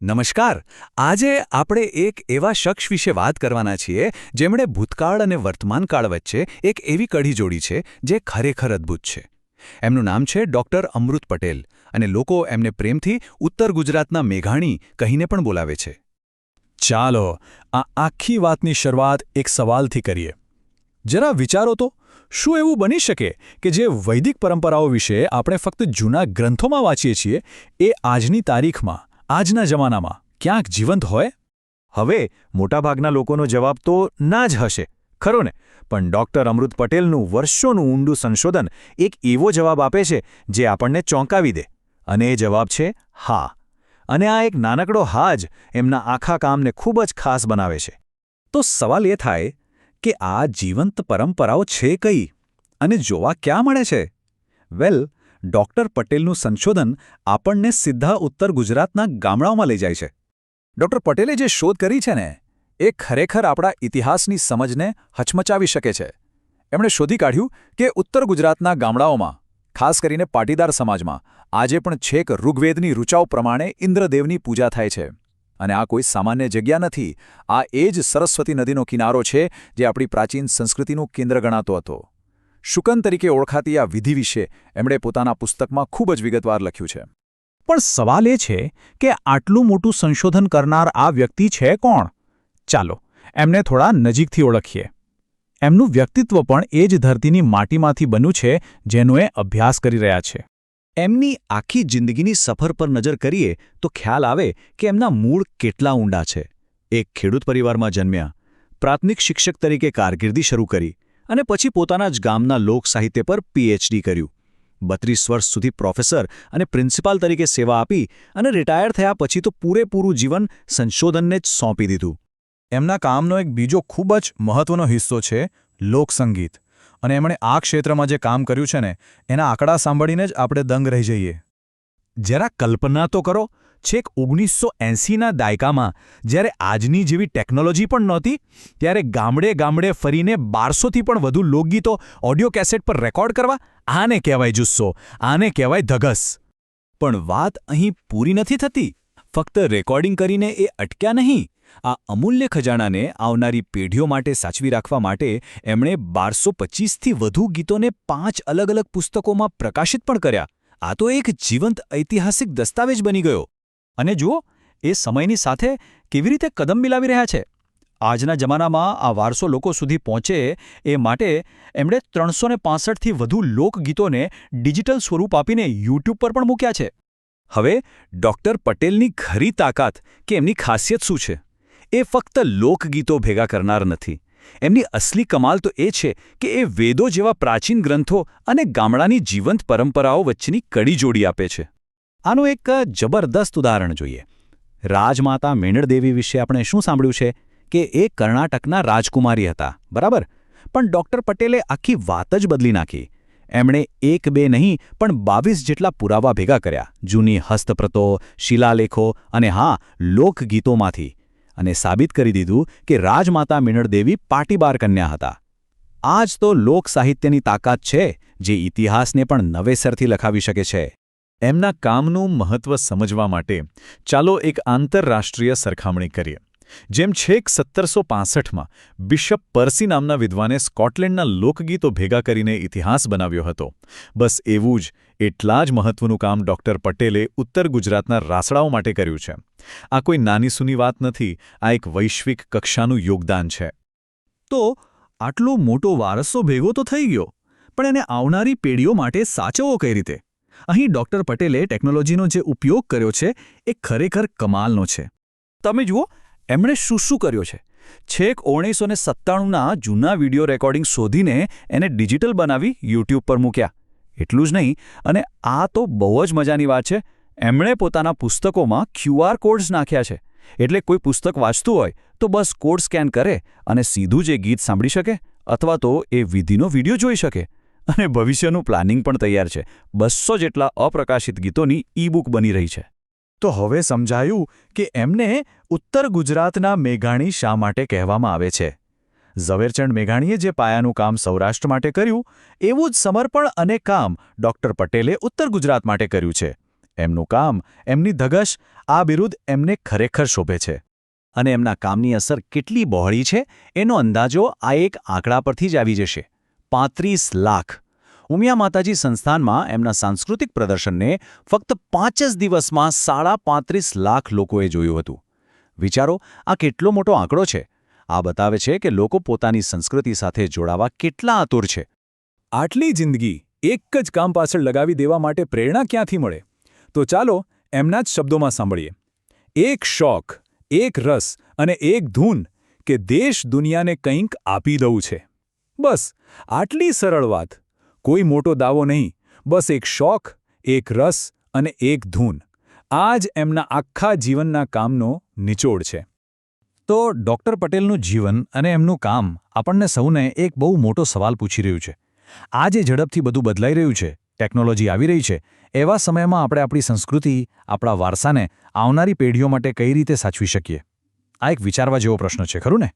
નમસ્કાર. આજે આપણે એક એવા શખ્સ વિશે વાત કરવાના છીએ જેમણે ભૂતકાળ અને વર્તમાનકાળ વચ્ચે એક એવી કડી જોડી છે જે ખરેખર અદ્ભુત છે. એમનું નામ છે ડૉક્ટર અમૃત પટેલ અને લોકો એમને પ્રેમથી ઉત્તર ગુજરાતના મેઘાણી કહીને પણ બોલાવે છે. ચાલો આ આખી વાતની શરૂઆત એક સવાલથી કરીએ. જરા વિચારો તો, શું એવું બની શકે કે જે વૈદિક પરંપરાઓ વિશે આપણે ફક્ત જૂના ગ્રંથોમાં વાંચીએ છીએ એ આજની તારીખમાં, આજના જમાનામાં ક્યાંક જીવંત હોય? હવે મોટાભાગના લોકોનો જવાબ તો ના જ હશે, ખરો ને? પણ ડૉક્ટર અમૃત પટેલનું વર્ષોનું ઊંડું સંશોધન એક એવો જવાબ આપે છે જે આપણને ચોંકાવી દે. અને એ જવાબ છે હા. અને આ એક નાનકડો હા જ એમના આખા કામને ખૂબ જ ખાસ બનાવે છે. તો સવાલ એ થાય કે આ જીવંત પરંપરાઓ છે કઈ અને જોવા ક્યાં મળે છે? વેલ, ડૉક્ટર પટેલનું સંશોધન આપણને સીધા ઉત્તર ગુજરાતના ગામડાઓમાં લઈ જાય છે. ડૉક્ટર પટેલે જે શોધ કરી છે ને, એ ખરેખર આપણા ઇતિહાસની સમજને હચમચાવી શકે છે. એમણે શોધી કાઢ્યું કે ઉત્તર ગુજરાતના ગામડાઓમાં, ખાસ કરીને પાટીદાર સમાજમાં, આજે પણ છેક ઋગ્વેદની ઋચાઓ પ્રમાણે ઇન્દ્રદેવની પૂજા થાય છે. અને આ કોઈ સામાન્ય જગ્યા નથી. આ એ જ સરસ્વતી નદીનો કિનારો છે જે આપણી પ્રાચીન સંસ્કૃતિનું કેન્દ્ર ગણાતો હતો. શુકન તરીકે ઓળખાતી આ વિધિ વિશે એમણે પોતાના પુસ્તકમાં ખૂબ જ વિગતવાર લખ્યું છે. પણ સવાલ એ છે કે આટલું મોટું સંશોધન કરનાર આ વ્યક્તિ છે કોણ? ચાલો એમને થોડા નજીકથી ઓળખીએ. એમનું વ્યક્તિત્વ પણ એ જ ધરતીની માટીમાંથી બન્યું છે જેનો એ અભ્યાસ કરી રહ્યા છે. એમની આખી જિંદગીની સફર પર નજર કરીએ તો ખ્યાલ આવે કે એમના મૂળ કેટલા ઊંડા છે. એક ખેડૂત પરિવારમાં જન્મ્યા, પ્રાથમિક શિક્ષક તરીકે કારકિર્દી શરૂ કરી અને પછી પોતાના જ ગામના લોક સાહિત્ય પર પીએચડી કર્યું. 32 વર્ષ સુધી પ્રોફેસર અને પ્રિન્સિપાલ તરીકે સેવા આપી અને રિટાયર થયા પછી તો પૂરેપૂરું જીવન સંશોધનને જ સોંપી દીધું. એમના કામનો એક બીજો ખૂબ જ મહત્વનો હિસ્સો છે લોકસંગીત. અને એમણે આ ક્ષેત્રમાં જે કામ કર્યું છે ને, એના આંકડા સાંભળીને જ આપણે દંગ રહી જઈએ. જરા કલ્પના તો કરો, છેક 1980ના દાયકામાં, જ્યારે આજની જેવી ટેકનોલોજી પણ નહોતી, ત્યારે ગામડે ગામડે ફરીને 1200થી પણ વધુ લોકગીતો ઓડિયો કેસેટ પર રેકોર્ડ કરવા, આને કહેવાય જુસ્સો, આને કહેવાય ધગસ. પણ વાત અહીં પૂરી નથી થતી. ફક્ત રેકોર્ડિંગ કરીને એ અટક્યા નહીં. આ અમૂલ્ય ખજાનાને આવનારી પેઢીઓ માટે સાચવી રાખવા માટે એમણે 1225થી વધુ ગીતોને 5 અલગ અલગ પુસ્તકોમાં પ્રકાશિત પણ કર્યા. આ તો એક જીવંત ઐતિહાસિક દસ્તાવેજ બની ગયો. અને જુઓ, એ સમયની સાથે કેવી રીતે કદમ મિલાવી રહ્યા છે. આજના જમાનામાં આ વારસો લોકો સુધી પહોંચે એ માટે એમણે 365થી વધુ લોકગીતોને ડિજિટલ સ્વરૂપ આપીને યુટ્યુબ પર પણ મૂક્યા છે. હવે ડૉક્ટર પટેલની ખરી તાકાત કે એમની ખાસિયત શું છે? એ ફક્ત લોકગીતો ભેગા કરનાર નથી. એમની અસલી કમાલ તો એ છે કે એ વેદો જેવા પ્રાચીન ગ્રંથો અને ગામડાની જીવંત પરંપરાઓ વચ્ચેની કડી જોડી આપે છે. આનું એક જબરદસ્ત ઉદાહરણ જોઈએ. રાજમાતા મેણળદેવી વિશે આપણે શું સાંભળ્યું છે કે એ કર્ણાટકના રાજકુમારી હતા, બરાબર? પણ ડૉક્ટર પટેલે આખી વાત જ બદલી નાખી. એમણે 1-2 નહીં પણ 22 જેટલા પુરાવા ભેગા કર્યા, જૂની હસ્તપ્રતો, શિલાલેખો અને હા, લોકગીતોમાંથી, અને સાબિત કરી દીધું કે રાજમાતા મેણળદેવી પાટીબાર કન્યા હતા. આ જ તો લોક સાહિત્યની તાકાત છે જે ઇતિહાસને પણ નવેસરથી લખાવી શકે છે. એમના કામનું મહત્વ સમજવા માટે ચાલો એક આંતરરાષ્ટ્રીય સરખામણી કરીએ. જેમ છેક 1765માં બિશપ પર્સી નામના વિદ્વાને સ્કોટલેન્ડના લોકગીતો ભેગા કરીને ઇતિહાસ બનાવ્યો હતો, બસ એવું જ એટલા જ મહત્વનું કામ ડૉક્ટર પટેલે ઉત્તર ગુજરાતના રાસડાઓ માટે કર્યું છે. આ કોઈ નાનીસૂની વાત નથી, આ એક વૈશ્વિક કક્ષાનું યોગદાન છે. તો આટલો મોટો વારસો ભેગો તો થઈ ગયો, પણ એને આવનારી પેઢીઓ માટે સાચવવો કઈ રીતે? અહીં ડૉક્ટર પટેલે ટેકનોલોજીનો જે ઉપયોગ કર્યો છે એ ખરેખર કમાલનો છે. તમે જુઓ, એમણે શું શું કર્યો છે. છેક 1997ના જૂના વિડિયો રેકોર્ડિંગ શોધીને એને ડિજિટલ બનાવી યુટ્યુબ પર મૂક્યા. એટલું જ નહીં, અને આ તો બહુ જ મજાની વાત છે, એમણે પોતાના પુસ્તકોમાં QR કોડ્સ નાખ્યા છે. એટલે કોઈ પુસ્તક વાંચતું હોય તો બસ કોડ સ્કેન કરે અને સીધું જે ગીત સાંભળી શકે અથવા તો એ વિધિનો વિડીયો જોઈ શકે. અને ભવિષ્યનું પ્લાનિંગ પણ તૈયાર છે. 200 જેટલા અપ્રકાશિત ગીતોની ઈ-બુક બની રહી છે. તો હવે સમજાયું કે એમને ઉત્તર ગુજરાતના મેઘાણી શા માટે કહેવામાં આવે છે. ઝવેરચંદ મેઘાણીએ જે પાયાનું કામ સૌરાષ્ટ્ર માટે કર્યું, એવું જ સમર્પણ અને કામ ડૉક્ટર પટેલે ઉત્તર ગુજરાત માટે કર્યું છે. એમનું કામ, એમની ધગશ, આ બિરુદ એમને ખરેખર શોભે છે. અને એમના કામની અસર કેટલી બહોળી છે એનો અંદાજો આ એક આંકડા પરથી જ આવી જશે. 35 લાખ. ઉમિયા માતાજી સંસ્થાનમાં એમના સાંસ્કૃતિક પ્રદર્શનને ફક્ત 5 જ દિવસમાં 35 લાખ લોકોએ જોયું હતું. વિચારો, આ કેટલો મોટો આંકડો છે. આ બતાવે છે કે લોકો પોતાની સંસ્કૃતિ સાથે જોડાવા કેટલા આતુર છે. આટલી જિંદગી એક જ કામ પાછળ લગાવી દેવા માટે પ્રેરણા ક્યાંથી મળે? તો ચાલો એમના જ શબ્દોમાં સાંભળીએ. એક શોખ, એક રસ અને એક ધૂન કે દેશ દુનિયાને કંઈક આપી દઉં છે. બસ આટલી સરળ વાત. કોઈ મોટો દાવો નહીં, બસ એક શોખ, એક રસ અને એક ધૂન. આ જ એમના આખા જીવનના કામનો નિચોડ છે. તો ડૉક્ટર પટેલનું જીવન અને એમનું કામ આપણને સૌને એક બહુ મોટો સવાલ પૂછી રહ્યું છે. આ જે ઝડપથી બધું બદલાઈ રહ્યું છે, ટેકનોલોજી આવી રહી છે, એવા સમયમાં આપણે આપણી સંસ્કૃતિ, આપણા વારસાને આવનારી પેઢીઓ માટે કઈ રીતે સાચવી શકીએ? આ એક વિચારવા જેવો પ્રશ્ન છે, ખરું ને?